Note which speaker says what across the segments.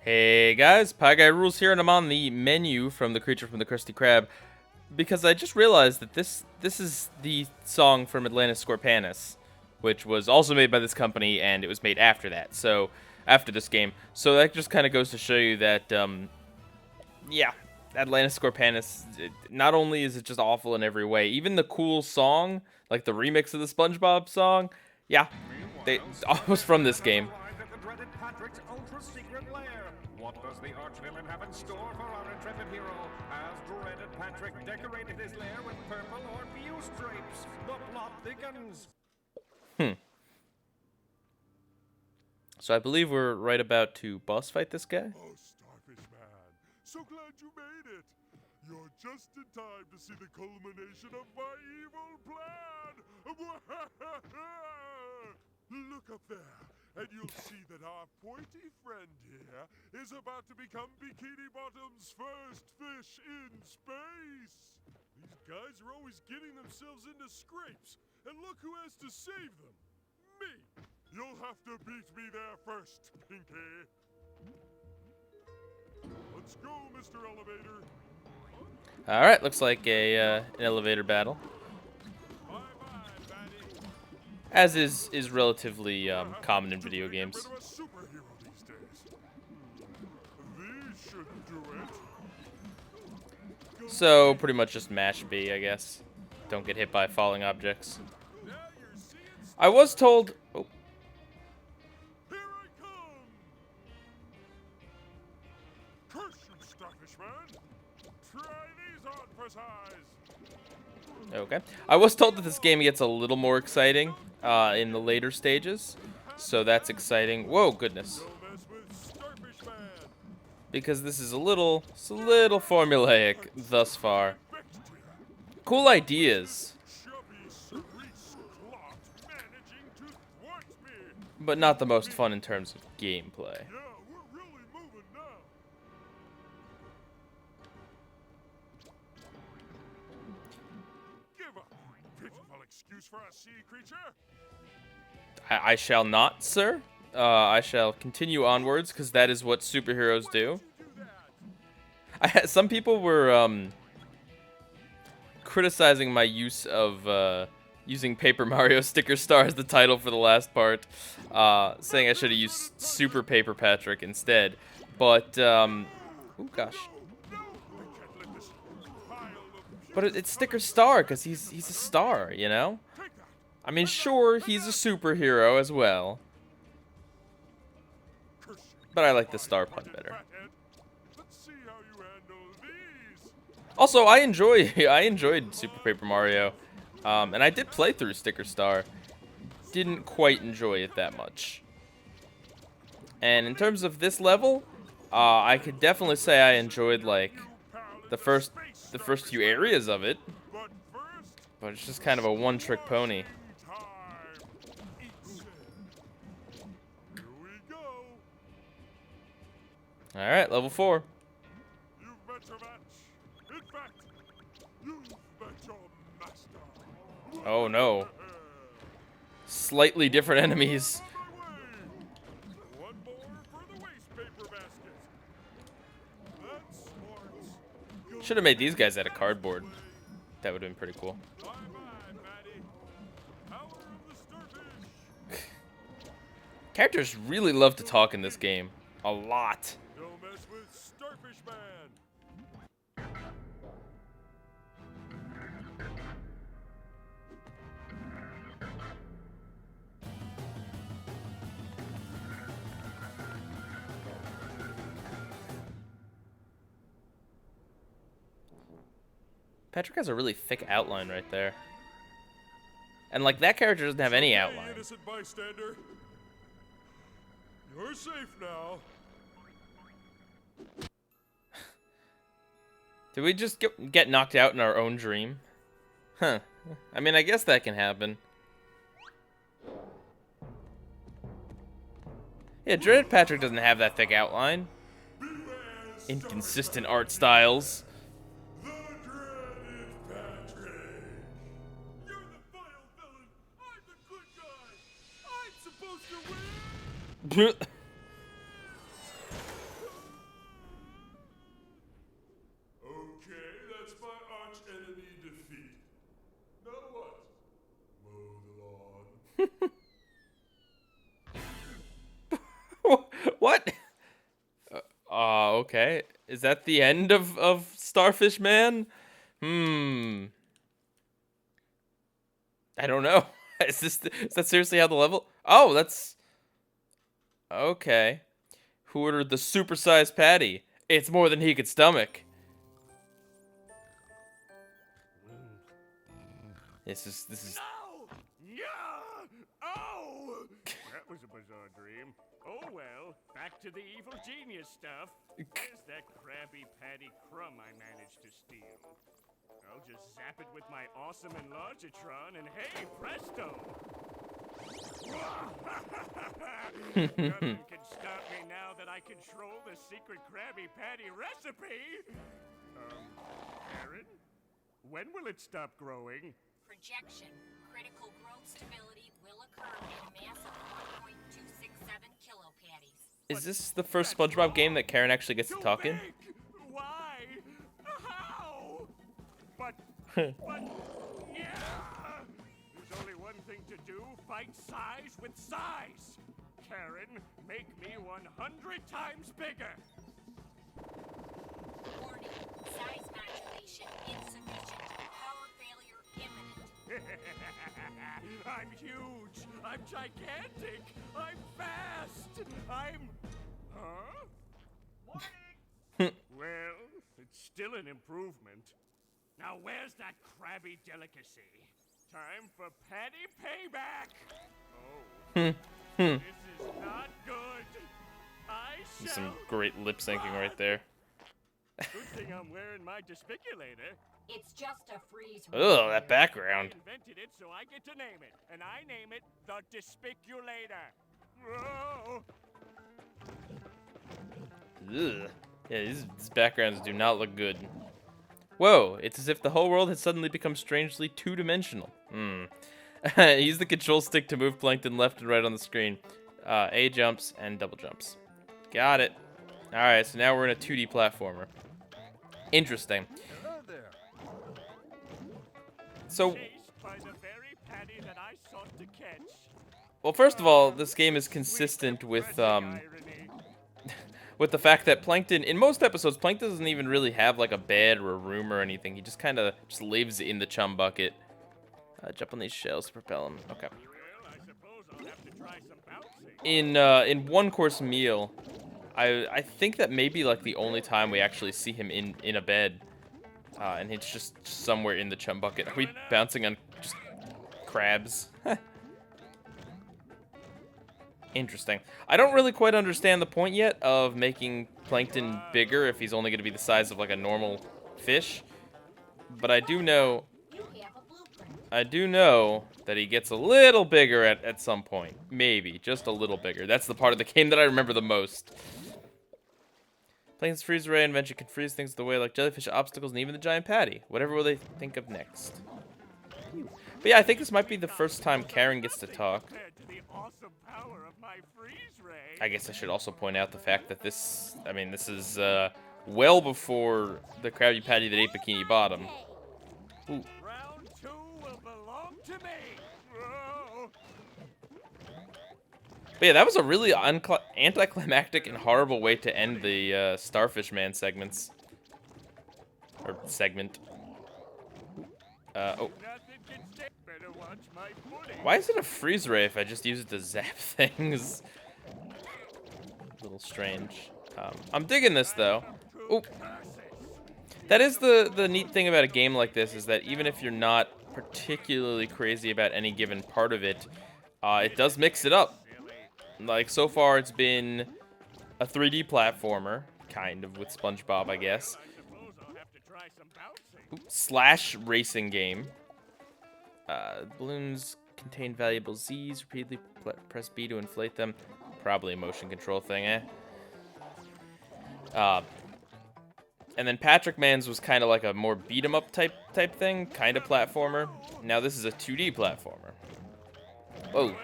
Speaker 1: Hey guys, Pieguy Rules here, and I'm on the menu from The Creature from the Krusty Krab because I just realized that this is the song from Atlantis Scorpanis, which was also made by this company, and it was made after that. So after this game, so that just kind of goes to show you that yeah, Atlantis Scorpanis. Not only is it just awful in every way, even the cool song, like the remix of the SpongeBob song, yeah, they was from this game.
Speaker 2: What does the arch-villain have in store for our intrepid hero? Has dreaded Patrick decorated his lair with purple or blue stripes? The plot thickens.
Speaker 1: So I believe we're right about to boss fight this guy.
Speaker 3: Oh, Starfish Man, so glad you made it. You're just in time to see the culmination of my evil plan. Look up there, and you'll see that our pointy friend here is about to become Bikini Bottom's first fish in space. These guys are always getting themselves into scrapes, and look who has to save them. Me. You'll have to beat me there first, Pinky. Let's go, Mr. Elevator.
Speaker 1: All right, looks like an elevator battle,
Speaker 3: Bye-bye, Batty.
Speaker 1: as is relatively common in video games.
Speaker 3: Bit of a superhero these days. These shouldn't do it.
Speaker 1: So pretty much just mash B, I guess. Don't get hit by falling objects.
Speaker 3: Now you're seeing
Speaker 1: I was told. Oh,
Speaker 3: Here I come! Curse you, Starfish Man! Try these on for size!
Speaker 1: okay. I was told that this game gets a little more exciting in the later stages, so that's exciting. Whoa, goodness!
Speaker 3: Don't mess with Starfish Man!
Speaker 1: Because this is a little formulaic thus far. Cool ideas,
Speaker 3: Chubby cerise clot managing to thwart me!
Speaker 1: but not the most fun in terms of gameplay.
Speaker 3: Yeah, we're really moving now! Give a pitiful excuse for a sea creature!
Speaker 1: I shall not, sir. I shall continue onwards, because that is what superheroes do.
Speaker 3: You do that!
Speaker 1: Some people were criticizing my use of using Paper Mario Sticker Star as the title for the last part, saying I should have used Super Paper Patrick instead. But oh gosh,
Speaker 3: No! I can't let this pile of
Speaker 1: but it's Sticker Star because he's a star, you know.
Speaker 3: Take that!
Speaker 1: I mean, sure, he's a superhero as well,
Speaker 3: Curse you,
Speaker 1: but I like the star pun better.
Speaker 3: fathead. Let's see how you handle these!
Speaker 1: Also, I enjoyed Super Paper Mario, and I did play through Sticker Star. Didn't quite enjoy it that much. And in terms of this level, I could definitely say I enjoyed like the first few areas of it,
Speaker 3: But first,
Speaker 1: but it's just kind of a one-trick pony.
Speaker 3: time! Eat sin. Here we go!
Speaker 1: All right, level 4.
Speaker 3: You've met your match! In fact, you've met your master!
Speaker 1: Oh no, slightly different enemies.
Speaker 3: On my way! One more for the waste paper basket! That's smart!
Speaker 1: Should have made these guys out of cardboard. That would have been pretty cool.
Speaker 3: Bye-bye, Maddie! Power of the starfish!
Speaker 1: Characters really love to talk in this game. A lot.
Speaker 3: Don't mess with Starfish Man!
Speaker 1: Patrick has a really thick outline right there. And like that character doesn't have any
Speaker 3: Hey,
Speaker 1: outline.
Speaker 3: innocent bystander. You're safe now.
Speaker 1: Did we just get knocked out in our own dream? Huh. I mean, I guess that can happen. Yeah, Dreaded Patrick doesn't have that thick outline. Inconsistent art styles.
Speaker 3: The dreaded Patrick. You're the vile villain. I'm the good guy. I'm supposed to win.
Speaker 1: Okay. Is that the end of Starfish Man? I don't know. Is that seriously how the level? Oh, that's okay. Who ordered the supersized patty? It's more than he could stomach. This is
Speaker 2: No! Yeah! Oh! That was a bizarre dream. Oh well, back to the evil genius stuff. Where's that Krabby Patty crumb I managed to steal? I'll just zap it with my awesome enlargitron and hey, presto! Nothing can stop me now that I control the secret Krabby Patty recipe! Aaron? When will it stop growing?
Speaker 4: Projection. Critical growth stability will occur at a mass of 1.267 kilopatties.
Speaker 1: Is this the first SpongeBob game that Karen actually gets to talk in?
Speaker 2: Why? How? But, yeah! There's only one thing to do, fight size with size! Karen, make me 100 times bigger!
Speaker 4: Warning. Size modulation insufficient. Power failure imminent.
Speaker 2: I'm huge! I'm gigantic! I'm fast! I'm... Huh? Well, it's still an improvement. Now where's that Krabby delicacy? Time for patty payback! Oh. This is not good! I shall...
Speaker 1: Some great lip syncing right there.
Speaker 2: Good thing I'm wearing my despiculator.
Speaker 4: It's just a freeze.
Speaker 1: Ugh, that
Speaker 2: I
Speaker 1: background.
Speaker 2: invented it, so I get to name it. And I name it the Despiculator. Whoa!
Speaker 1: Ugh. Yeah, these backgrounds do not look good. Whoa, it's as if the whole world has suddenly become strangely two-dimensional. Use the control stick to move Plankton left and right on the screen. A jumps and double jumps. Got it. Alright, so now we're in a 2D platformer. Interesting. So,
Speaker 2: Chased by the very patty that I sought to catch.
Speaker 1: well, first of all, this game is consistent with,
Speaker 2: Irony.
Speaker 1: with the fact that Plankton, in most episodes, Plankton doesn't even really have, like, a bed or a room or anything. He just kind of just lives in the chum bucket. Jump on these shells to propel him. Okay.
Speaker 2: Well, I suppose I'll have to try some bouncing.
Speaker 1: In one course meal, I think that may be, like, the only time we actually see him in a bed. And he's just somewhere in the chum bucket. Are we bouncing on just crabs? Interesting. I don't really quite understand the point yet of making Plankton bigger if he's only going to be the size of like a normal fish. But I do know that he gets a little bigger at some point. Maybe, just a little bigger. That's the part of the game that I remember the most. Plankton's freeze ray invention can freeze things the way like jellyfish, obstacles, and even the giant patty. Whatever will they think of next? But yeah, I think this might be the first time Karen gets to talk.
Speaker 2: Compared to the awesome power of my freeze ray.
Speaker 1: I guess I should also point out the fact that this is well before the Krabby Patty that ate Bikini Bottom. Ooh.
Speaker 2: Round 2 will belong to me. Whoa.
Speaker 1: But yeah, that was a really anticlimactic and horrible way to end the Starfish Man segments. Or segment. Oh.
Speaker 2: Nothing can stay. Better watch my footing.
Speaker 1: Why is it a freeze ray if I just use it to zap things? A little strange. I'm digging this though. Ooh. That is the neat thing about a game like this, is that even if you're not particularly crazy about any given part of it, it does mix it up. Like, so far it's been a 3D platformer, kind of, with SpongeBob, I guess.
Speaker 2: I suppose I'll have to try some bouncing.
Speaker 1: Ooh, slash racing game. Balloons contain valuable Z's. Repeatedly press B to inflate them. Probably a motion control thing, eh? And then Patrick Man's was kind of like a more beat 'em up type thing, kind of platformer. Now this is a 2D platformer. Whoa.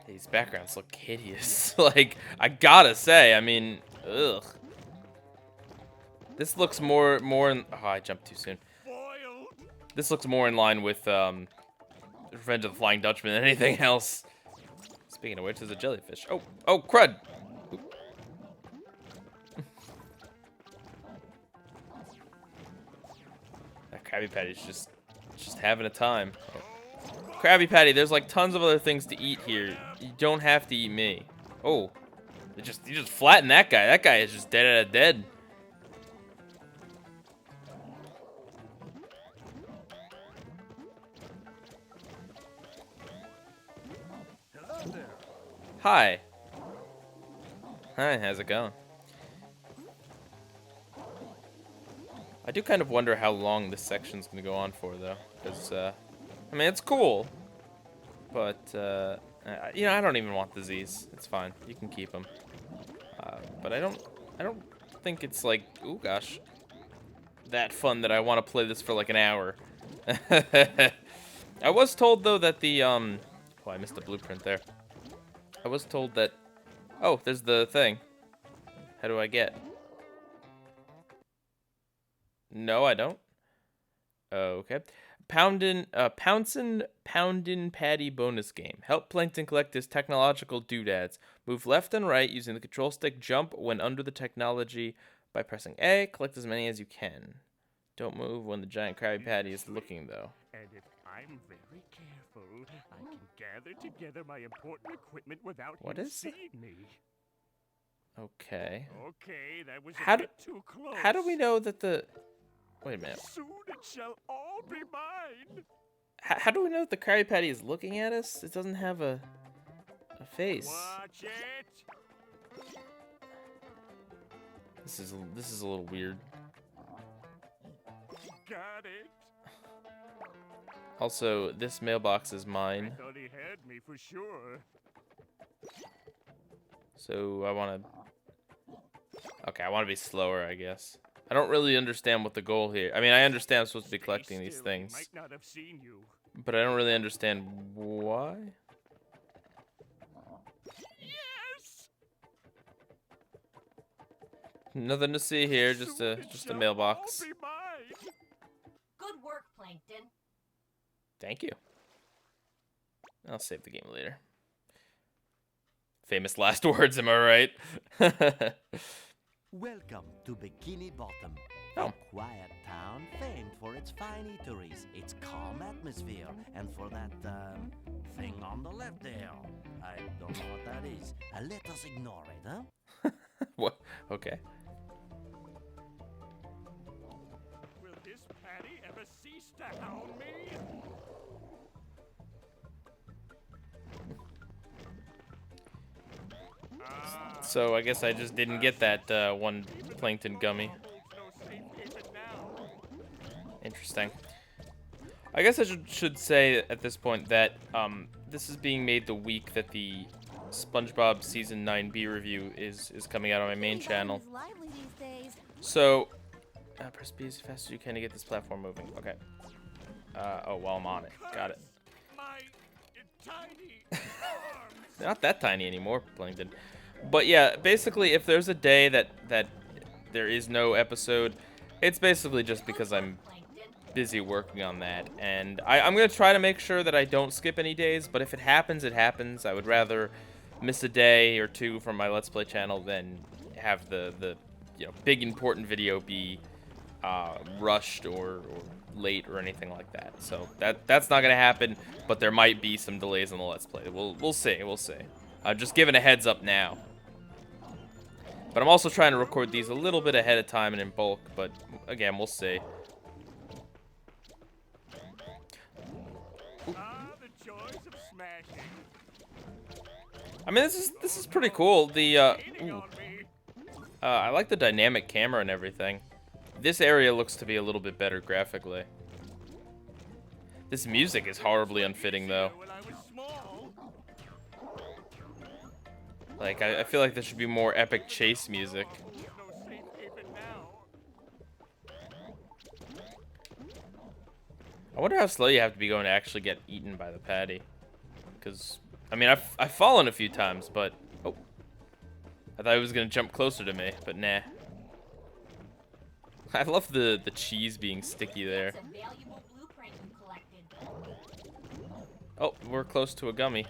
Speaker 1: These backgrounds look hideous. Like, I gotta say, I mean, ugh. This looks more in, oh, I jumped too soon.
Speaker 2: Foiled.
Speaker 1: This looks more in line with Revenge of the Flying Dutchman than anything else. Speaking of which, there's a jellyfish. Oh, crud! Krabby Patty's just having a time. Krabby Patty, there's like tons of other things to eat here. You don't have to eat me. Oh, you just flattened that guy. That guy is just dead out of dead.
Speaker 2: Hello there.
Speaker 1: Hi. Hi, how's it going? I do kind of wonder how long this section's gonna go on for, though, because I mean, it's cool, but you know, I don't even want the Z's. It's fine. You can keep them. But I don't think it's like, oh gosh, that fun that I want to play this for like an hour. I was told though that the oh, I missed the blueprint there. I was told that, oh, there's the thing. How do I get? No, I don't. Okay. Poundin' Patty bonus game. Help Plankton collect his technological doodads. Move left and right using the control stick. Jump when under the technology by pressing A. Collect as many as you can. Don't move when the giant Krabby Patty is looking, though.
Speaker 2: And if I'm very careful, I can gather together my important equipment without
Speaker 1: What
Speaker 2: him
Speaker 1: is
Speaker 2: seeing me.
Speaker 1: Okay.
Speaker 2: Okay, that was
Speaker 1: How
Speaker 2: a
Speaker 1: do-
Speaker 2: bit too close.
Speaker 1: How do we know that the... Wait a minute.
Speaker 2: Soon it shall all be mine.
Speaker 1: How do we know that the Krabby Patty is looking at us? It doesn't have a face.
Speaker 2: Watch it.
Speaker 1: This is a little weird.
Speaker 2: Got it.
Speaker 1: Also, this mailbox is
Speaker 2: I
Speaker 1: mine,
Speaker 2: thought he had me for sure.
Speaker 1: so I want to... Okay, I want to be slower, I guess. I don't really understand what the goal here... I mean, I understand I'm supposed to be collecting these
Speaker 2: Stay still, he
Speaker 1: things,
Speaker 2: might not have seen you.
Speaker 1: but I don't really understand why.
Speaker 2: Yes.
Speaker 1: Nothing to see here, just
Speaker 2: Soon
Speaker 1: a
Speaker 2: it
Speaker 1: just a
Speaker 2: shall
Speaker 1: mailbox.
Speaker 2: all be mine.
Speaker 4: Good work, Plankton.
Speaker 1: Thank you. I'll save the game later. Famous last words, am I right?
Speaker 5: Welcome to Bikini Bottom,
Speaker 1: Oh.
Speaker 5: a quiet town famed for its fine eateries, its calm atmosphere, and for that thing on the left there. I don't know what that is. Let us ignore it, huh?
Speaker 1: What? Okay.
Speaker 2: Will this Patty ever cease to hound me?
Speaker 1: So I guess I just didn't get that one Plankton gummy.
Speaker 2: No safe haven now.
Speaker 1: Interesting. I guess I should say at this point that this is being made the week that the SpongeBob Season 9B review is coming out on my main channel.
Speaker 6: Lively these days.
Speaker 1: So, press B as fast as you can to get this platform moving. Okay. Oh, while I'm on it. Got it.
Speaker 2: My tiny arms.
Speaker 1: They're not that tiny anymore, Plankton. But yeah, basically, if there's a day that there is no episode, it's basically just because I'm busy working on that. And I'm going to try to make sure that I don't skip any days, but if it happens, it happens. I would rather miss a day or two from my Let's Play channel than have the you know, big important video be rushed or late or anything like that. So that's not going to happen, but there might be some delays on the Let's Play. We'll see. I'm just giving a heads up now. But I'm also trying to record these a little bit ahead of time and in bulk, but again, we'll see.
Speaker 2: Ah, the joys of smashing.
Speaker 1: I mean, this is pretty cool. The
Speaker 2: Gaining on me.
Speaker 1: I like the dynamic camera and everything. This area looks to be a little bit better graphically. This music is horribly unfitting though.
Speaker 2: When I was small.
Speaker 1: Like I feel like there should be more epic chase music.
Speaker 2: No safe haven now.
Speaker 1: I wonder how slow you have to be going to actually get eaten by the patty. Because, I mean, I've fallen a few times, but... Oh. I thought he was going to jump closer to me, but nah. I love the cheese being sticky there.
Speaker 4: It's a valuable blueprint you collected.
Speaker 1: Oh, we're close to a gummy.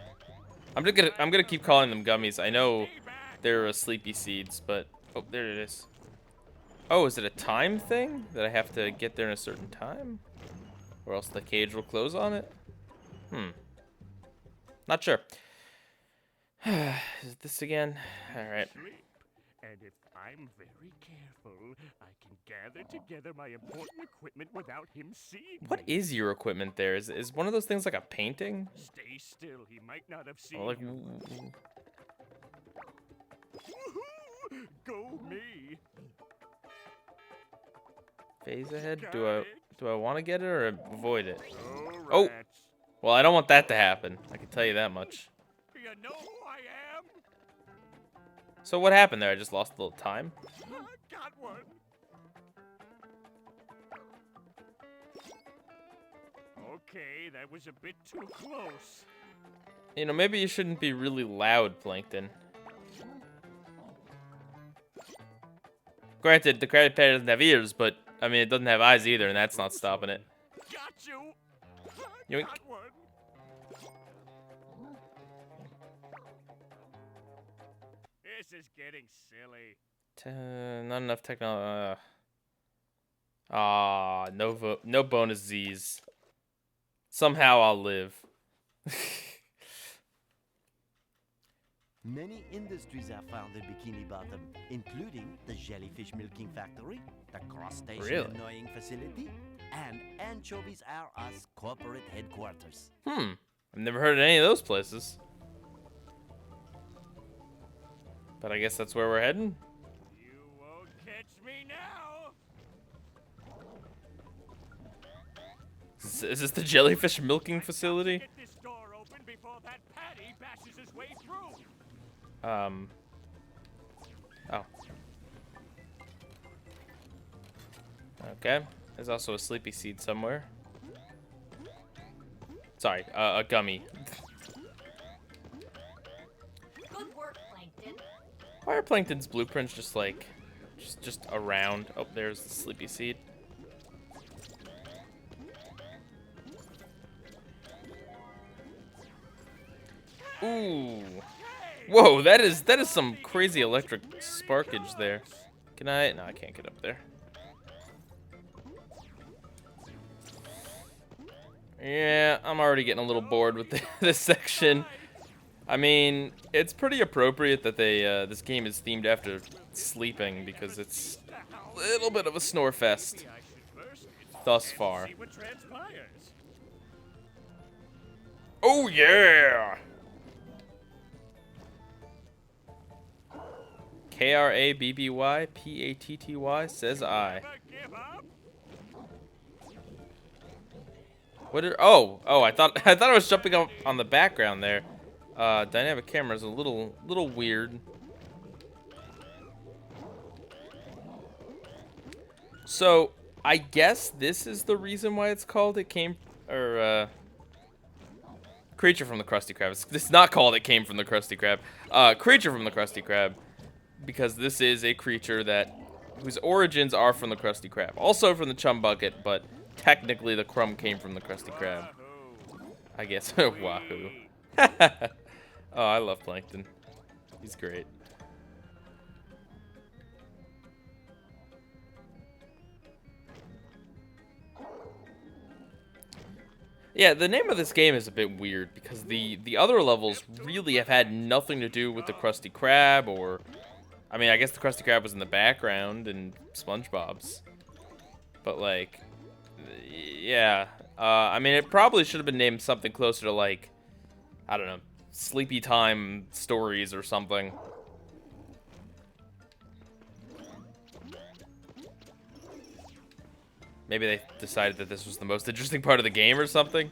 Speaker 1: I'm gonna keep calling them gummies. I know they're sleepy seeds, but... Oh, there it is. Oh, is it a time thing? That I have to get there in a certain time? Or else the cage will close on it. Not sure. Is it this again? Alright.
Speaker 2: Sleep. And if I'm very careful, I can gather together my important equipment without him seeing
Speaker 1: What
Speaker 2: me.
Speaker 1: is your equipment there? Is one of those things like a painting?
Speaker 2: Stay still. He might not have seen
Speaker 1: Or like,
Speaker 2: you. Woohoo! Go me.
Speaker 1: phase ahead?
Speaker 2: Got
Speaker 1: Do
Speaker 2: it.
Speaker 1: I want to get it or avoid it?
Speaker 2: Oh,
Speaker 1: Oh.
Speaker 2: rats.
Speaker 1: Well, I don't want that to happen. I can tell you that much.
Speaker 2: You know who I am?
Speaker 1: So what happened there? I just lost a little time?
Speaker 2: Got one. Okay, that was a bit too close.
Speaker 1: You know, maybe you shouldn't be really loud, Plankton. Granted, the Krabby Patty doesn't have ears, but, I mean, it doesn't have eyes either, and that's not stopping it.
Speaker 2: Got you.
Speaker 1: Yoink.
Speaker 2: Got one. This is getting silly.
Speaker 1: Not enough technology. No bonus Z's. Somehow I'll live.
Speaker 5: Many industries are found in Bikini Bottom, including the jellyfish milking factory, the crustacean
Speaker 1: Really?
Speaker 5: annoying facility, and Anchovies R Us corporate headquarters.
Speaker 1: I've never heard of any of those places. But I guess that's where we're heading.
Speaker 2: You won't catch me now.
Speaker 1: Is this the jellyfish milking facility?
Speaker 2: Get this door open before that Patty bashes his way through.
Speaker 1: Oh. Okay. There's also a sleepy seed somewhere. Sorry, a gummy.
Speaker 4: Good work, Plankton.
Speaker 1: Why are Plankton's blueprints just like, just around? Oh, there's the sleepy seed. Ooh. Whoa, that is some crazy electric sparkage there. Can I? No, I can't get up there. Yeah, I'm already getting a little bored with this section. I mean, it's pretty appropriate that they this game is themed after sleeping because it's a little bit of a snore fest
Speaker 2: I should burst it
Speaker 1: thus
Speaker 2: and
Speaker 1: far.
Speaker 2: see what transpires.
Speaker 1: Oh yeah! KRABBYPATTY says I.
Speaker 2: Never give up.
Speaker 1: What are, oh, I thought I was jumping up on the background there. Dynamic camera is a little weird. So, I guess this is the reason why it's called Creature from the Krusty Krab. It's not called It Came from the Krusty Krab. Creature from the Krusty Krab, because this is a creature whose origins are from the Krusty Krab. Also from the Chum Bucket, but technically the crumb came from the Krusty Krab. I guess. Wahoo. Oh, I love Plankton. He's great. Yeah, the name of this game is a bit weird because the other levels really have had nothing to do with the Krusty Krab, or I mean, I guess the Krusty Krab was in the background in SpongeBob's. But like, yeah, I mean, it probably should have been named something closer to like, I don't know, Sleepy Time Stories or something. Maybe they decided that this was the most interesting part of the game or something.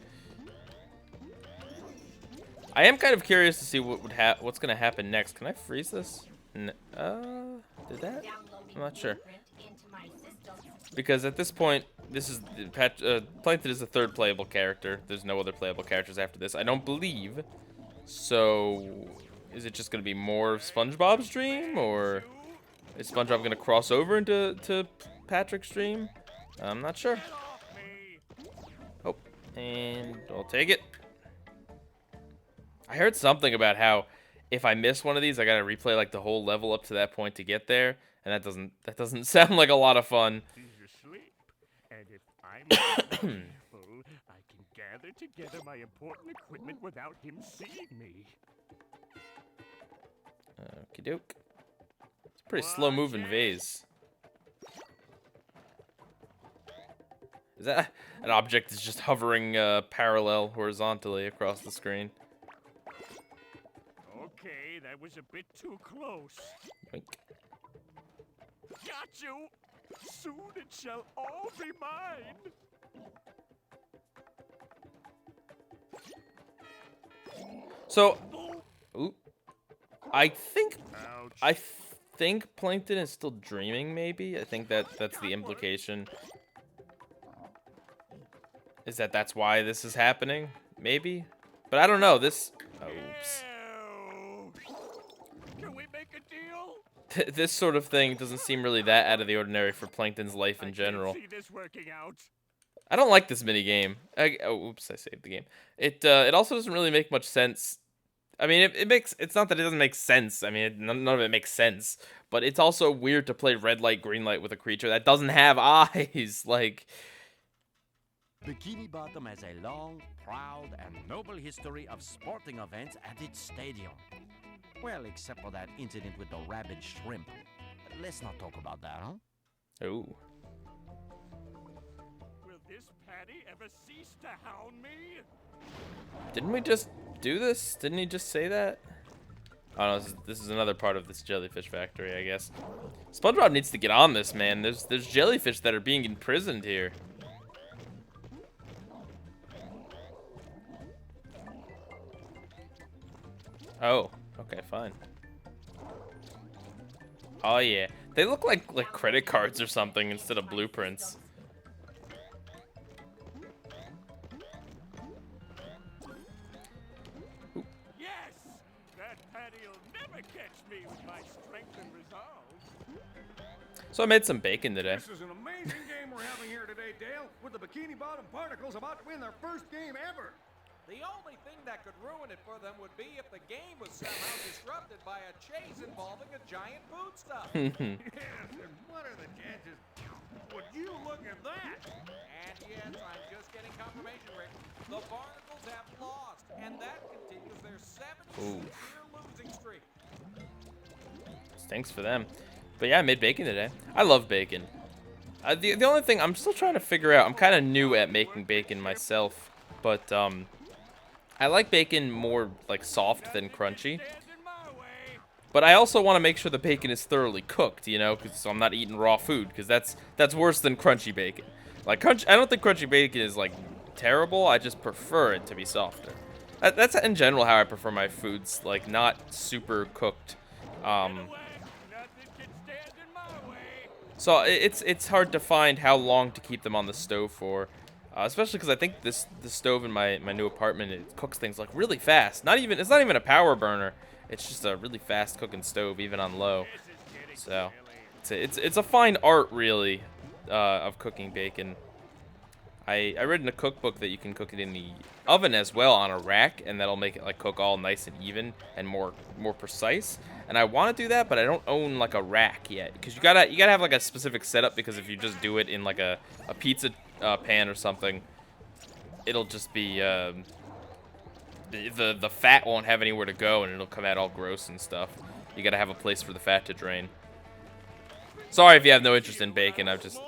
Speaker 1: I am kind of curious to see what's gonna happen next. Can I freeze this? Did that? I'm not sure. Because at this point, this is Plankton is the third playable character. There's no other playable characters after this, I don't believe. So, is it just gonna be more of SpongeBob's dream, or is SpongeBob gonna cross over into Patrick's dream? I'm not sure. Oh, and I'll take it. I heard something about how if I miss one of these, I gotta replay like the whole level up to that point to get there, and that doesn't sound like a lot of fun.
Speaker 2: He's asleep. And if I'm not careful, gather together my important equipment without him seeing me.
Speaker 1: Okie doke. It's a pretty slow moving vase. Is that an object is just hovering parallel horizontally across the screen?
Speaker 2: Okay, that was a bit too close.
Speaker 1: Yoink.
Speaker 2: Got you! Soon it shall all be mine!
Speaker 1: So, ooh, I think
Speaker 2: Ouch.
Speaker 1: Plankton is still dreaming. Maybe I think that's the implication. Is that's why this is happening? Maybe, but I don't know. This. Oh, oops.
Speaker 2: Ew. Can we make a deal?
Speaker 1: This sort of thing doesn't seem really that out of the ordinary for Plankton's life in general.
Speaker 2: I can't see this working out.
Speaker 1: I don't like this mini game. Oh, oops! I saved the game. It also doesn't really make much sense. I mean, it makes. It's not that it doesn't make sense. I mean, none of it makes sense. But it's also weird to play red light, green light with a creature that doesn't have eyes. Like.
Speaker 5: Bikini Bottom has a long, proud, and noble history of sporting events at its stadium. Well, except for that incident with the rabid shrimp. Let's not talk about that, huh?
Speaker 1: Oh.
Speaker 2: Will this Patty ever cease to hound me?
Speaker 1: Didn't we just do this? Didn't he just say that? Oh no, this is another part of this jellyfish factory, I guess. SpongeBob needs to get on this, man. There's jellyfish that are being imprisoned here. Oh, okay, fine. Oh yeah, they look like credit cards or something instead of blueprints.
Speaker 2: Yes! That Patty'll never catch me with my strength and resolve.
Speaker 1: So I made some bacon today.
Speaker 6: This is an amazing game we're having here today, Dale, with the Bikini Bottom Particles about to win their first game ever.
Speaker 7: The only thing that could ruin it for them would be if the game was somehow disrupted by a chase involving a giant food stuff.
Speaker 6: Yes, and what are the chances? Would you look at that?
Speaker 7: And yes, I'm just getting confirmation, Rick. The Barnacles have lost, and that continues their 76-year losing streak.
Speaker 1: Thanks for them. But yeah, I made bacon today. I love bacon. The only thing I'm still trying to figure out, I'm kind of new at making bacon myself, but I like bacon more like soft than crunchy. But I also want to make sure the bacon is thoroughly cooked, you know, so I'm not eating raw food, because that's worse than crunchy bacon. Like I don't think crunchy bacon is like terrible. I just prefer it to be softer. That's in general how I prefer my foods, like not super cooked. So it's hard to find how long to keep them on the stove for, especially because I think the stove in my new apartment, it cooks things like really fast. It's not even a power burner. It's just a really fast cooking stove, even on low. So it's a fine art, really, of cooking bacon. I read in a cookbook that you can cook it in the oven as well on a rack, and that'll make it like cook all nice and even and more precise. And I want to do that, but I don't own like a rack yet, because you gotta have like a specific setup, because if you just do it in like a pizza pan or something, it'll just be the fat won't have anywhere to go, and it'll come out all gross and stuff. You gotta have a place for the fat to drain. Sorry if you have no interest in bacon. I've just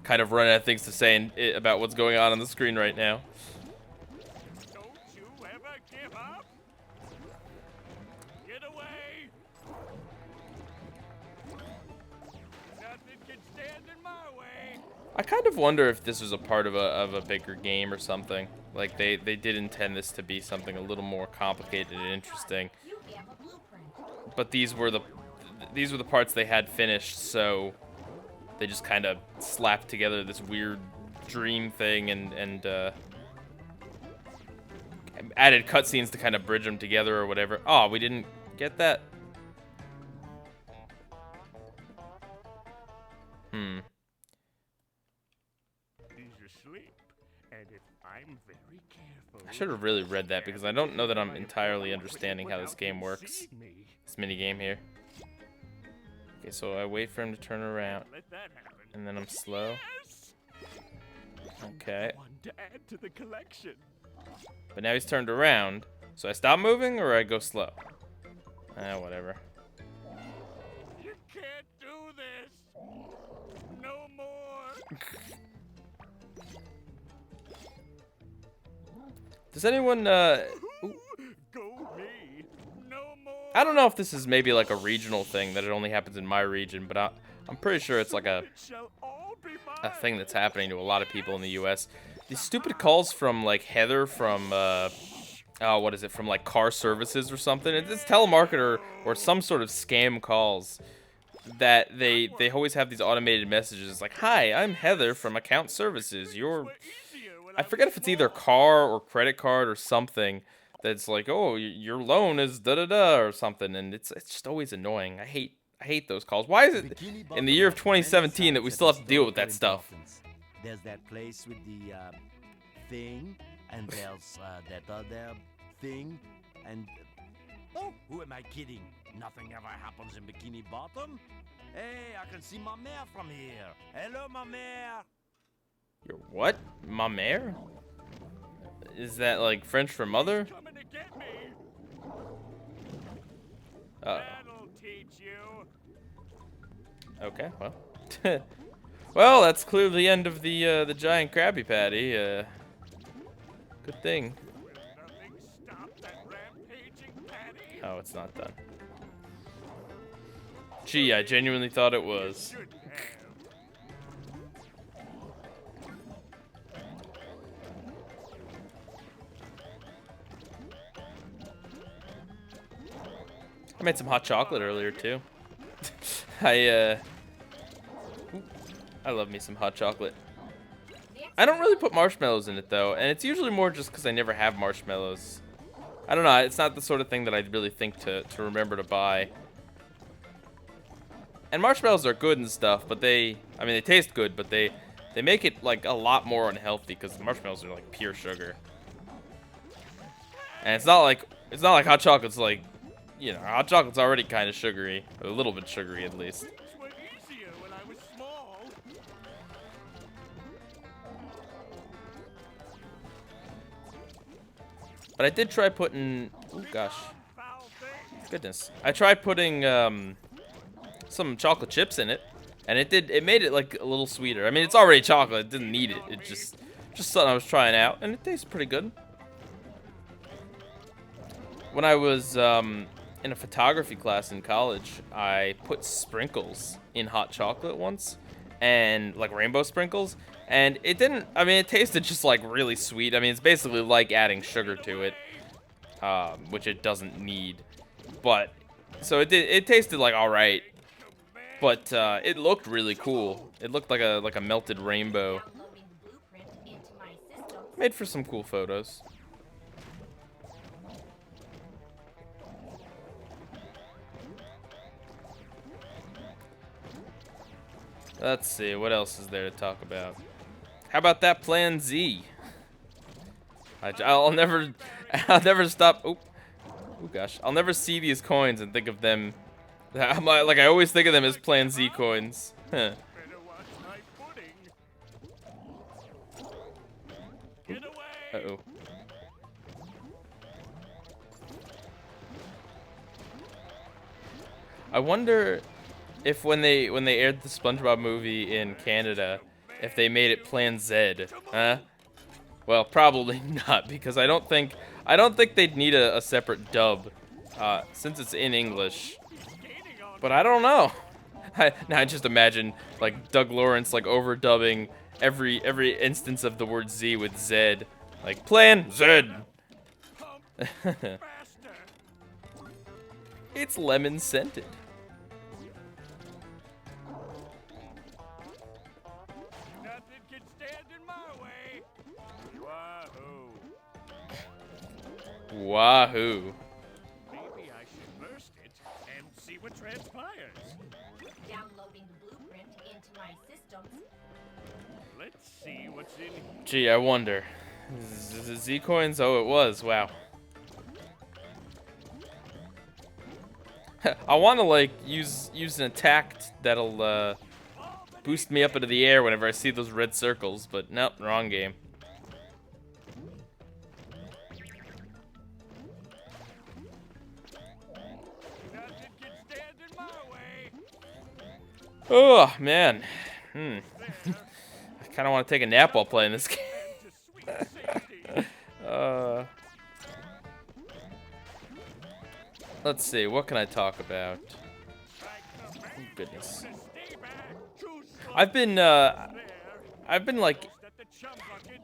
Speaker 1: kind of run out of things to say about what's going on the screen right now.
Speaker 2: Don't you ever give up? Get away! Nothing can stand in my way.
Speaker 1: I kind of wonder if this was a part of a bigger game or something. Like they did intend this to be something a little more complicated and interesting.
Speaker 4: You have a blueprint.
Speaker 1: But these were the parts they had finished, so they just kind of slapped together this weird dream thing and added cutscenes to kind of bridge them together or whatever. Oh, we didn't get that.
Speaker 2: He's asleep, and if I'm very careful,
Speaker 1: I should have really read that, because I don't know that I'm entirely understanding how this game works. This mini game here. Okay, so I wait for him to turn around,
Speaker 2: Let that happen.
Speaker 1: and then I'm slow.
Speaker 2: Yes!
Speaker 1: Okay.
Speaker 2: One to add to the collection.
Speaker 1: But now he's turned around. So I stop moving or I go slow? Whatever.
Speaker 2: You can't do this. No more.
Speaker 1: Does anyone,
Speaker 2: Go me. No more.
Speaker 1: I don't know if this is maybe like a regional thing, that it only happens in my region, but I'm pretty sure it's like a
Speaker 2: It shall all be
Speaker 1: a
Speaker 2: mine.
Speaker 1: thing that's happening to a lot of people in the U.S. These stupid calls from like Heather from what is it, from like car services or something. It's telemarketer or some sort of scam calls that they always have these automated messages like, "Hi, I'm Heather from account services. I forget if it's either car or credit card or something that's like, "Oh, your loan is da da da" or something, and it's just always annoying. I hate those calls. Why is it in the year of 2017 that we still have to deal with that stuff?
Speaker 5: There's that place with the thing, and there's that other thing, and oh, who am I kidding? Nothing ever happens in Bikini Bottom. Hey, I can see my mare from here. Hello, my mare.
Speaker 1: Your what? Ma mère? Is that like French for mother?
Speaker 2: Coming to get me.
Speaker 1: Uh
Speaker 2: That'll teach you.
Speaker 1: Okay, well. Well, that's clearly the end of the giant Krabby Patty. Good thing.
Speaker 2: Nothing stop that rampaging Patty.
Speaker 1: Oh, it's not done. Gee, I genuinely thought it was.
Speaker 2: Shouldn't have.
Speaker 1: I made some hot chocolate earlier too. I love me some hot chocolate. I don't really put marshmallows in it though, and it's usually more just because I never have marshmallows. I don't know, it's not the sort of thing that I'd really think to remember to buy. And marshmallows are good and stuff, but they taste good, but they make it like a lot more unhealthy because marshmallows are like pure sugar. And it's not like hot chocolate's like, you know, hot chocolate's already kind of sugary, a little bit sugary at least.
Speaker 2: Things were easier when I was small.
Speaker 1: But I did try putting, oh gosh,
Speaker 2: Foul things.
Speaker 1: goodness, I tried putting some chocolate chips in it, and it made it like a little sweeter. I mean, it's already chocolate, it didn't need it. It just something I was trying out, and it tastes pretty good. When I was in a photography class in college, I put sprinkles in hot chocolate once, and like rainbow sprinkles, and it didn't, I mean, it tasted just like really sweet. I mean, it's basically like adding sugar to it, which it doesn't need. But so it tasted like all right, but it looked really cool. It looked like a melted rainbow.
Speaker 4: Downloading the blueprint into my system.
Speaker 1: Made for some cool photos. Let's see, what else is there to talk about? How about that Plan Z? I'll never stop. Oh gosh, I'll never see these coins and think of them. Like I always think of them as Plan Z coins. Huh.
Speaker 2: Better watch my pudding. Get away.
Speaker 1: Uh-oh. I wonder if when they aired the SpongeBob movie in Canada, if they made it Plan Z, huh? Well, probably not, because I don't think they'd need a separate dub, since it's in English. But I don't know. Now I just imagine like Doug Lawrence like overdubbing every instance of the word Z with Z, like Plan Z.
Speaker 2: Faster.
Speaker 1: It's lemon scented.
Speaker 2: Nothing can stand in my way. Wahoo.
Speaker 1: Wahoo.
Speaker 2: Maybe I should burst it and see what transpires.
Speaker 4: Downloading the blueprint into my systems.
Speaker 2: Let's see what's in here.
Speaker 1: Gee, I wonder. Z coins? Oh, it was. Wow. I want to like use an attack that'll boost me up into the air whenever I see those red circles, but nope, wrong game.
Speaker 2: Nothing can stand in my way.
Speaker 1: Oh, man. I kind of want to take a nap while playing this game.
Speaker 2: To sweet safety.
Speaker 1: Let's see, what can I talk about? Oh, goodness.
Speaker 2: Stay back. Too slow
Speaker 1: I've been
Speaker 2: there.
Speaker 1: like
Speaker 2: At the chum bucket.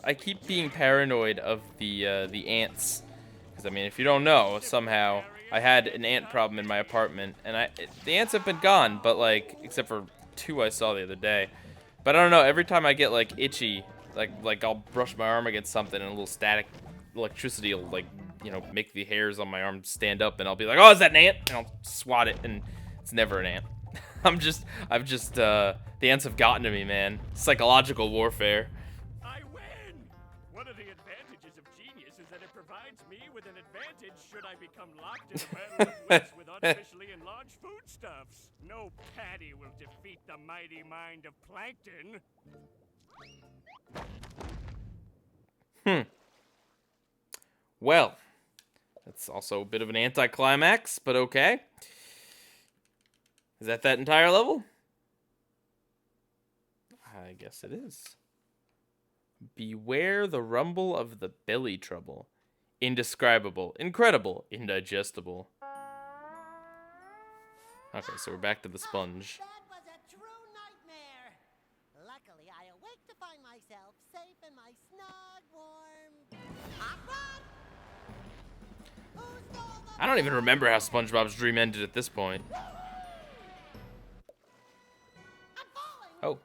Speaker 1: I keep being paranoid of the ants, because I mean, if you don't know, somehow I had an ant problem in my apartment, and the ants have been gone, but like except for 2 I saw the other day. But I don't know, every time I get like itchy, like I'll brush my arm against something and a little static electricity will like, you know, make the hairs on my arm stand up, and I'll be like, oh, is that an ant? And I'll swat it, and it's never an ant. The ants have gotten to me, man. Psychological warfare.
Speaker 2: I win! One of the advantages of Genius is that it provides me with an advantage should I become locked in a battle of wits with artificially enlarged foodstuffs. No patty will defeat the mighty mind of Plankton.
Speaker 1: Well, that's also a bit of an anticlimax, but okay. Is that entire level? I guess it is. Beware the rumble of the belly trouble. Indescribable, incredible, indigestible. Okay, so we're back to the sponge.
Speaker 8: That was a true nightmare. Luckily, I awake to find myself safe in my snug, warm... Aqua? Who stole the...
Speaker 1: I don't even remember how SpongeBob's dream ended at this point.
Speaker 8: I'm falling!
Speaker 1: Oh.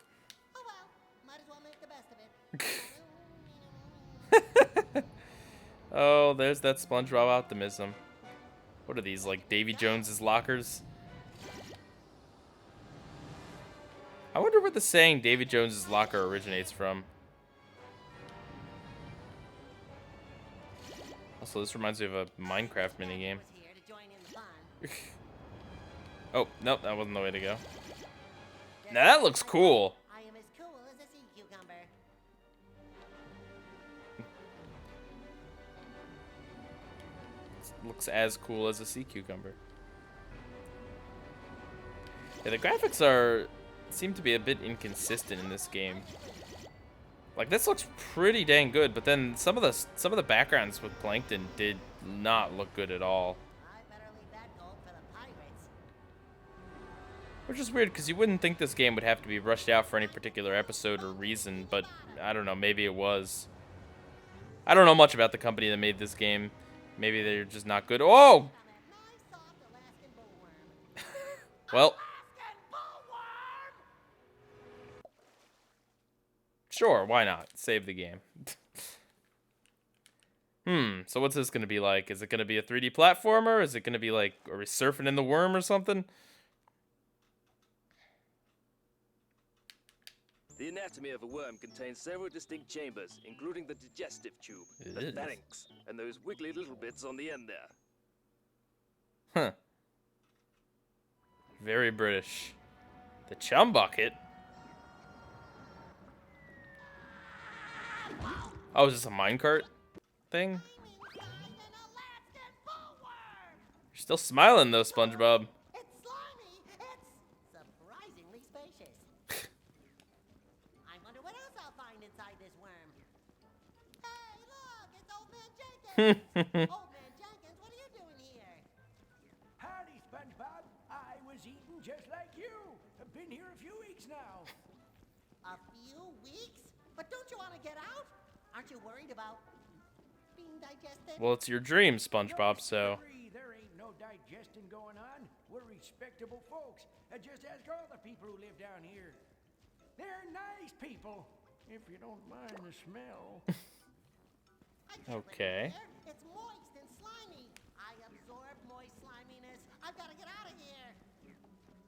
Speaker 8: Oh well, might as well make the best of it.
Speaker 1: Oh, there's that SpongeBob optimism. What are these, like Davy Jones's lockers? I wonder where the saying Davy Jones's locker originates from. Also, this reminds me of a Minecraft minigame.
Speaker 8: Was here to join in the fun.
Speaker 1: Oh, nope, that wasn't the way to go. Now that looks cool.
Speaker 8: I am as cool as a sea cucumber.
Speaker 1: Looks as cool as a sea cucumber. Yeah, the graphics seem to be a bit inconsistent in this game. Like, this looks pretty dang good, but then some of the backgrounds with Plankton did not look good at all.
Speaker 8: I better leave that gold for the pirates.
Speaker 1: Which is weird, because you wouldn't think this game would have to be rushed out for any particular episode or reason, but I don't know, maybe it was. I don't know much about the company that made this game. Maybe they're just not good. Oh!
Speaker 8: From that nice, soft Alaskan bullworm.
Speaker 1: Well,
Speaker 8: Alaskan bullworm!
Speaker 1: sure, why not? Save the game. So what's this going to be like? Is it going to be a 3D platformer? Is it going to be like, are we surfing in the worm or something?
Speaker 9: The anatomy of a worm contains several distinct chambers, including the digestive tube, the
Speaker 1: Ugh.
Speaker 9: pharynx, and those wiggly little bits on the end there.
Speaker 1: Huh. Very British. The chum bucket? Oh, is this a minecart thing?
Speaker 8: An Alaskan bullworm!
Speaker 1: You're still smiling though, SpongeBob.
Speaker 8: It's slimy. It's surprisingly spacious. I wonder what else I'll find inside this worm. Hey, look, it's Old Man Jenkins. Old Man Jenkins, what are you doing here?
Speaker 6: Howdy, SpongeBob. I was eating just like you. I've been here a few weeks now.
Speaker 8: A few weeks? But don't you want to get out? Aren't you worried about being digested?
Speaker 1: Well, it's your dream, SpongeBob, so.
Speaker 6: Sorry, there ain't no digesting going on. We're respectable folks. Just ask all the people who live down here. They're nice people, if you don't mind the smell.
Speaker 8: I can't
Speaker 1: Okay.
Speaker 8: live here. It's moist and slimy. I absorb moist sliminess. I've got to get out of here.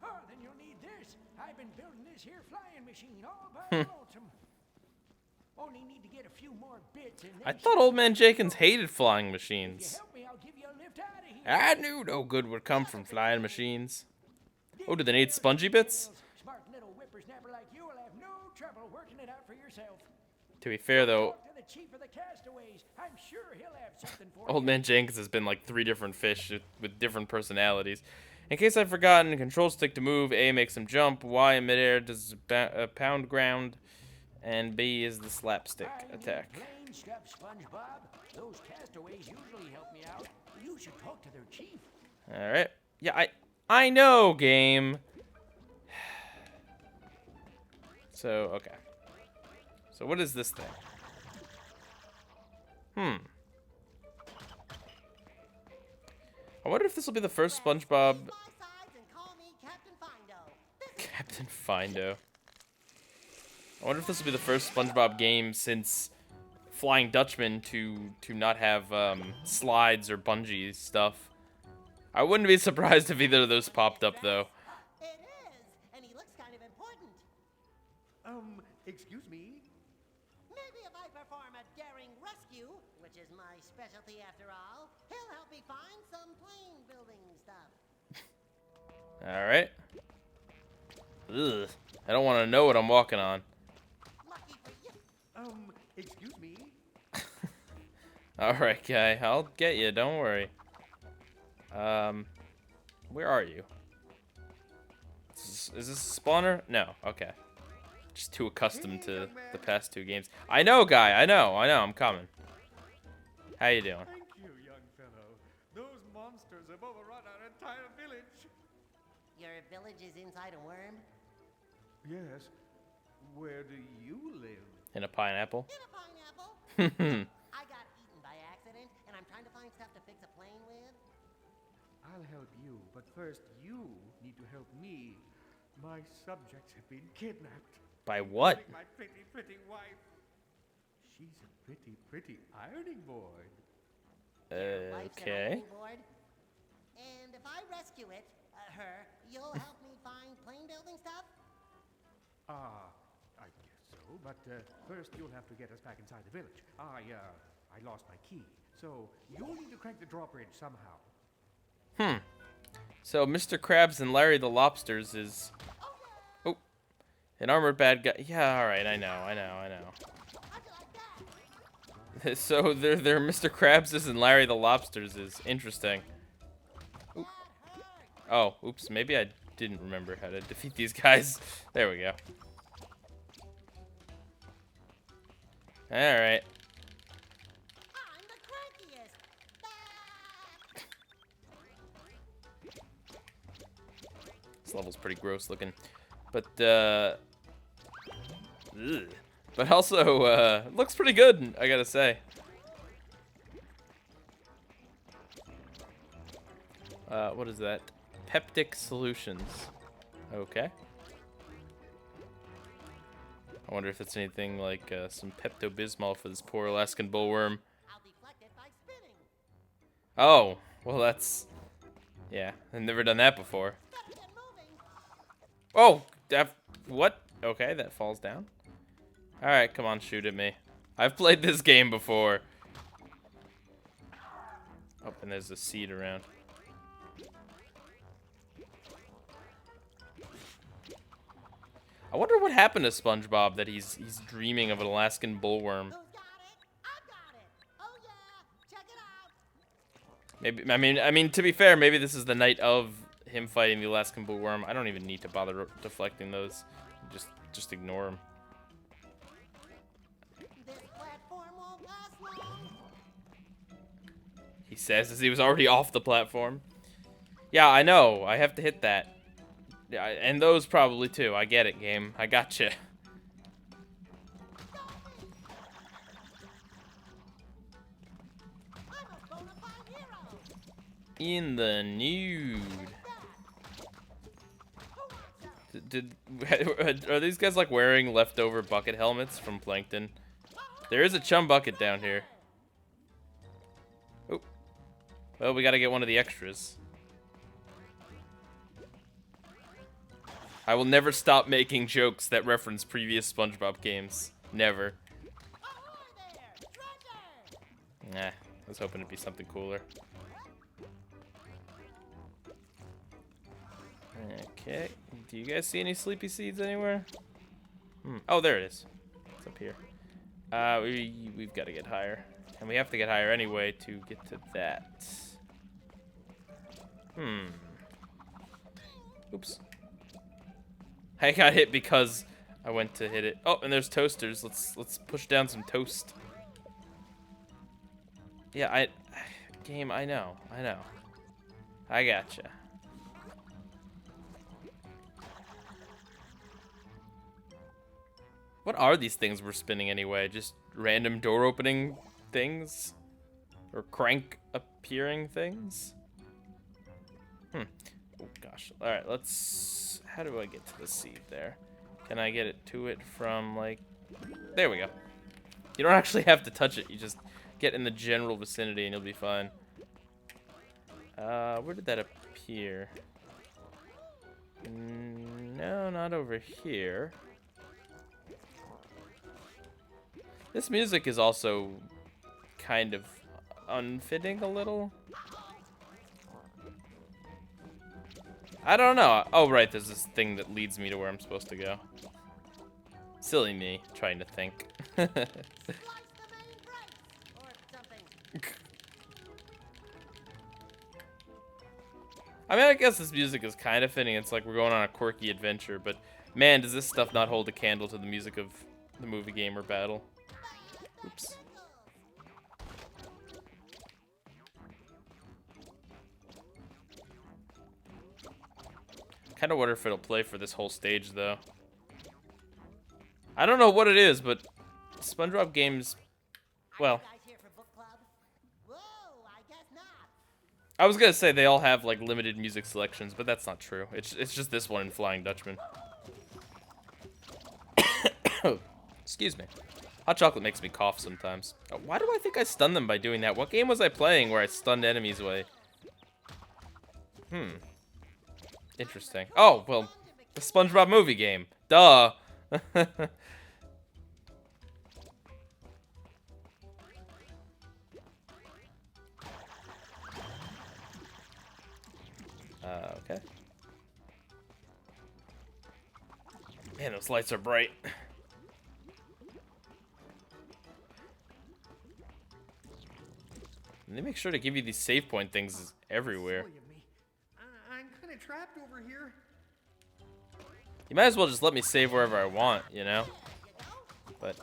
Speaker 6: Oh, then you'll need this. I've been building this here flying machine all by lonesome. Only need to get a few more bits and
Speaker 1: I
Speaker 6: then
Speaker 1: thought Old Man Jenkins hated flying
Speaker 6: if you
Speaker 1: machines.
Speaker 6: help me, I'll give you a lift out of here.
Speaker 1: I knew no good would come from flying machines. Oh, do they need spongy bits?
Speaker 6: Smart little whippersnappers whippersnapper like you will have no trouble working it out for yourself.
Speaker 1: To be fair, though,
Speaker 6: Talk to the chief of the castaways. I'm sure he'll have something for
Speaker 1: Old
Speaker 6: you.
Speaker 1: Man Jenkins has been like 3 different fish with different personalities. In case I've forgotten, control stick to move, A makes him jump, Y in midair does pound ground, and B is the slapstick
Speaker 6: I need
Speaker 1: attack.
Speaker 6: plain stuff, SpongeBob. Those castaways usually help me out. You should talk to their chief.
Speaker 1: All right. Yeah, I know, game. So, okay. So what is this thing? I wonder if this will be the first SpongeBob.
Speaker 8: My sides and call me Captain Findo.
Speaker 1: Captain Findo. I wonder if this will be the first SpongeBob game since Flying Dutchman to not have slides or bungee stuff. I wouldn't be surprised if either of those popped up though.
Speaker 8: It is, and he looks kind of important.
Speaker 6: Excuse me?
Speaker 8: Maybe if I perform a daring rescue, which is my specialty after all, he'll help me find some plane building stuff.
Speaker 1: All right. Ugh. I don't want to know what I'm walking on.
Speaker 8: Lucky for you.
Speaker 6: Excuse me?
Speaker 1: All right, guy. I'll get you. Don't worry. Where are you? Is this a spawner? No. Okay. Just too accustomed to the past 2 games. I know, guy. I know. I'm coming. How you doing?
Speaker 2: Thank you, young fellow. Those monsters have overrun our entire village.
Speaker 8: Your village is inside a worm?
Speaker 2: Yes. Where do you live?
Speaker 1: In a pineapple?
Speaker 8: In a pineapple? I got eaten by accident, and I'm trying to find stuff to fix a plane with.
Speaker 2: I'll help you, but first you need to help me. My subjects have been kidnapped.
Speaker 1: By what?
Speaker 2: including My pretty, pretty wife. She's a pretty, pretty ironing board.
Speaker 8: Your wife's an
Speaker 1: Okay.
Speaker 8: ironing board. And if I rescue her, you'll help me find plane building stuff?
Speaker 2: I guess so, but first you'll have to get us back inside the village. I lost my key, so you'll need to crank the drawbridge somehow.
Speaker 1: So Mr. Krabs and Larry the Lobsters is an armored bad guy. Yeah, all right. I know.
Speaker 8: How'd you like that?
Speaker 1: So they're Mr. Krabs and Larry the Lobsters is interesting.
Speaker 8: That hurt.
Speaker 1: Oh, oops. Maybe I didn't remember how to defeat these guys. There we go. All right.
Speaker 8: I'm the crankiest.
Speaker 1: This level's pretty gross looking, but but also looks pretty good, I gotta say. What is that? Peptic Solutions. Okay. I wonder if it's anything like some Pepto-Bismol for this poor Alaskan bullworm.
Speaker 8: I'll deflect it by spinning.
Speaker 1: Oh, well that's... Yeah, I've never done that before.
Speaker 8: Better get moving.
Speaker 1: Oh, what? Okay, that falls down. Alright, come on, shoot at me. I've played this game before. Oh, and there's a seed around. I wonder what happened to SpongeBob that he's dreaming of an Alaskan bullworm.
Speaker 8: Who's got it? I've got it. Oh yeah, check it out.
Speaker 1: Maybe I mean to be fair, maybe this is the night of him fighting the Alaskan bullworm. I don't even need to bother deflecting those. Just ignore them.
Speaker 8: This platform won't last long.
Speaker 1: He says as he was already off the platform. Yeah, I know. I have to hit that. Yeah, and those probably too. I get it, game. I gotcha.
Speaker 8: I'm a bona fide hero.
Speaker 1: In the nude. Are these guys like wearing leftover bucket helmets from Plankton? There is a chum bucket down here. Oh. Well, we gotta get one of the extras. I will never stop making jokes that reference previous SpongeBob games. Never.
Speaker 8: Ahoy there, treasure.
Speaker 1: Nah, I was hoping it'd be something cooler. Okay, Do you guys see any sleepy seeds anywhere? Oh, there it is. It's up here. We've got to get higher. And we have to get higher anyway to get to that. Oops. I got hit because I went to hit it. Oh, and there's toasters. Let's push down some toast. Yeah, game, I know. I gotcha. What are these things we're spinning anyway? Just random door opening things? Or crank appearing things? Oh gosh. Alright, let's... How do I get to the seed there? Can I get it to it from, like... There we go. You don't actually have to touch it. You just get in the general vicinity and you'll be fine. Where did that appear? No, not over here. This music is also kind of unfitting a little. I don't know. Oh, right, there's this thing that leads me to where I'm supposed to go. Silly me, trying to think. I mean, I guess this music is kind of fitting. It's like we're going on a quirky adventure, but man, does this stuff not hold a candle to the music of the movie, game, or battle. Oops. Kind of wonder if it'll play for this whole stage, though. I don't know what it is, but SpongeBob games, well, I was gonna say they all have like limited music selections, but that's not true. It's just this one in Flying Dutchman. Excuse me. Hot chocolate makes me cough sometimes. Why do I think I stunned them by doing that? What game was I playing where I stunned enemies away? Interesting. Oh, well, the SpongeBob movie game. Duh. Okay. Man, those lights are bright. And they make sure to give you these save point things everywhere.
Speaker 6: I'm kind of trapped over here.
Speaker 1: You might as well just let me save wherever I want, you know? But,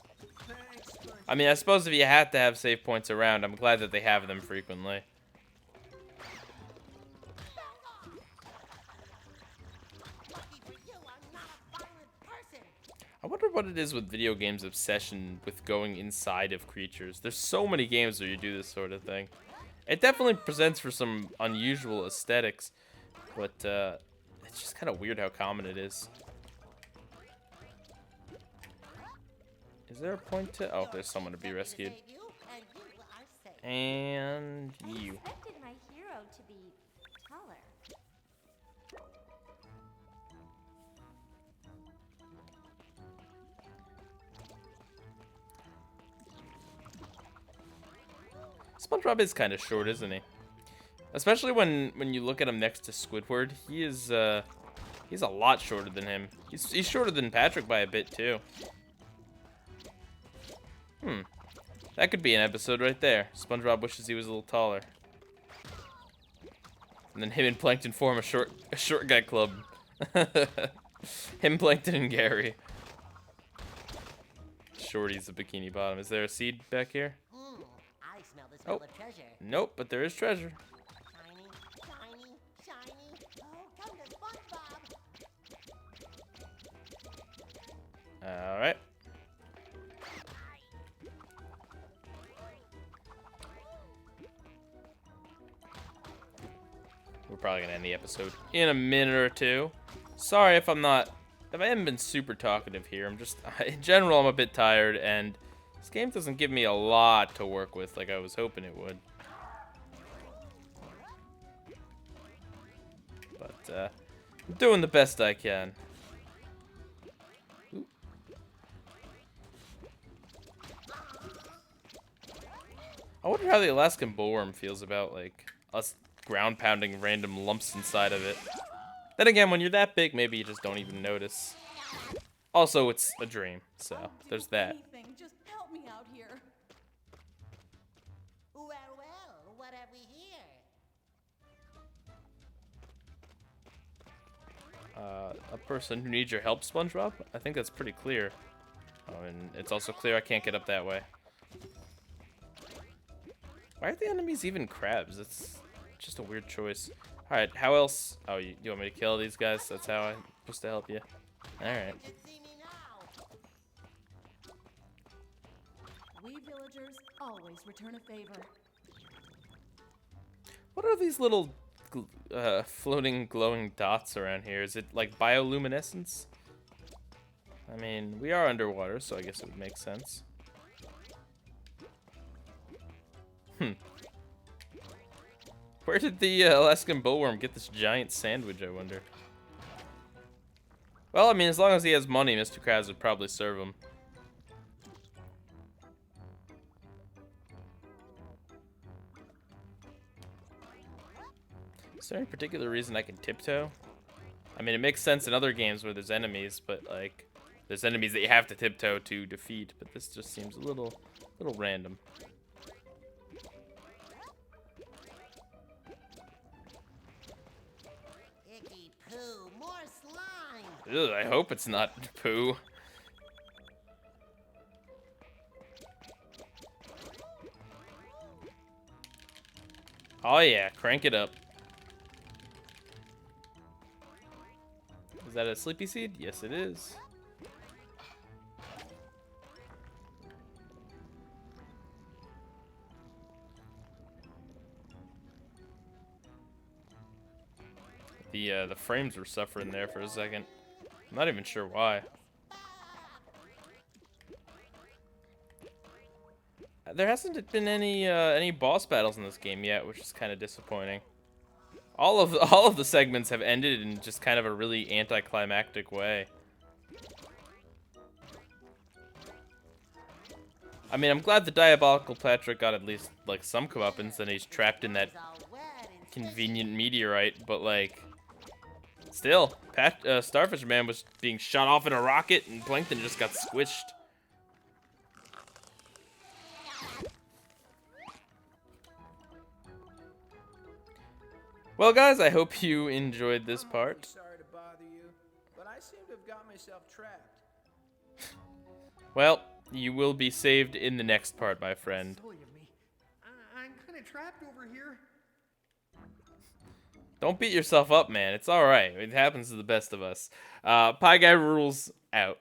Speaker 1: I mean, I suppose if you have to have save points around, I'm glad that they have them frequently. I wonder what it is with video games' obsession with going inside of creatures. There's so many games where you do this sort of thing. It definitely presents for some unusual aesthetics, but it's just kind of weird how common it is. Is there a point to... Oh, there's someone to be rescued. And you.
Speaker 10: I expected my hero to be taller.
Speaker 1: SpongeBob is kind of short, isn't he? Especially when you look at him next to Squidward, he's a lot shorter than him. He's shorter than Patrick by a bit too. That could be an episode right there. SpongeBob wishes he was a little taller. And then him and Plankton form a short guy club. Him, Plankton, and Gary. Shorty's a Bikini Bottom. Is there a seed back here?
Speaker 8: I smell the smell of treasure.
Speaker 1: Nope, but there is treasure.
Speaker 8: Shiny, shiny, shiny. Oh, come to SpongeBob.
Speaker 1: Alright. We're probably gonna end the episode in a minute or two. Sorry if I haven't been super talkative here. I'm just, in general, I'm a bit tired, and this game doesn't give me a lot to work with like I was hoping it would. But, I'm doing the best I can. Ooh. I wonder how the Alaskan bullworm feels about, like, us ground pounding random lumps inside of it. Then again, when you're that big, maybe you just don't even notice. Also, it's a dream, so there's that.
Speaker 11: Anything, just help me out here.
Speaker 8: Well, what have we here?
Speaker 1: A person who needs your help, SpongeBob? I think that's pretty clear. Oh, and it's also clear I can't get up that way. Why are the enemies even crabs? It's just a weird choice. Alright, how else? Oh, you want me to kill these guys? That's how I'm supposed to help you? Alright.
Speaker 11: We villagers always return a favor.
Speaker 1: What are these little floating glowing dots around here? Is it like bioluminescence? I mean, we are underwater, so I guess it would make sense. Where did the Alaskan bullworm get this giant sandwich, I wonder? Well, I mean, as long as he has money, Mr. Krabs would probably serve him. Is there any particular reason I can tiptoe? I mean, it makes sense in other games where there's enemies, but like, there's enemies that you have to tiptoe to defeat, but this just seems a little random.
Speaker 8: Icky poo, more slime.
Speaker 1: Ugh, I hope it's not poo. Oh yeah, crank it up. Is that a sleepy seed? Yes, it is. The frames were suffering there for a second. I'm not even sure why. There hasn't been any boss battles in this game yet, which is kind of disappointing. All of the segments have ended in just kind of a really anticlimactic way. I mean, I'm glad the Diabolical Patrick got at least like some comeuppance, and he's trapped in that convenient meteorite, but like, still, Starfish Man was being shot off in a rocket, and Plankton just got squished. Well, guys, I hope you enjoyed this part.
Speaker 6: Sorry to bother you, but I seem to have got myself trapped.
Speaker 1: Well, you will be saved in the next part, my friend.
Speaker 6: Silly of me. I'm kind of trapped over here.
Speaker 1: Don't beat yourself up, man. It's alright. It happens to the best of us. Pieguy rules out.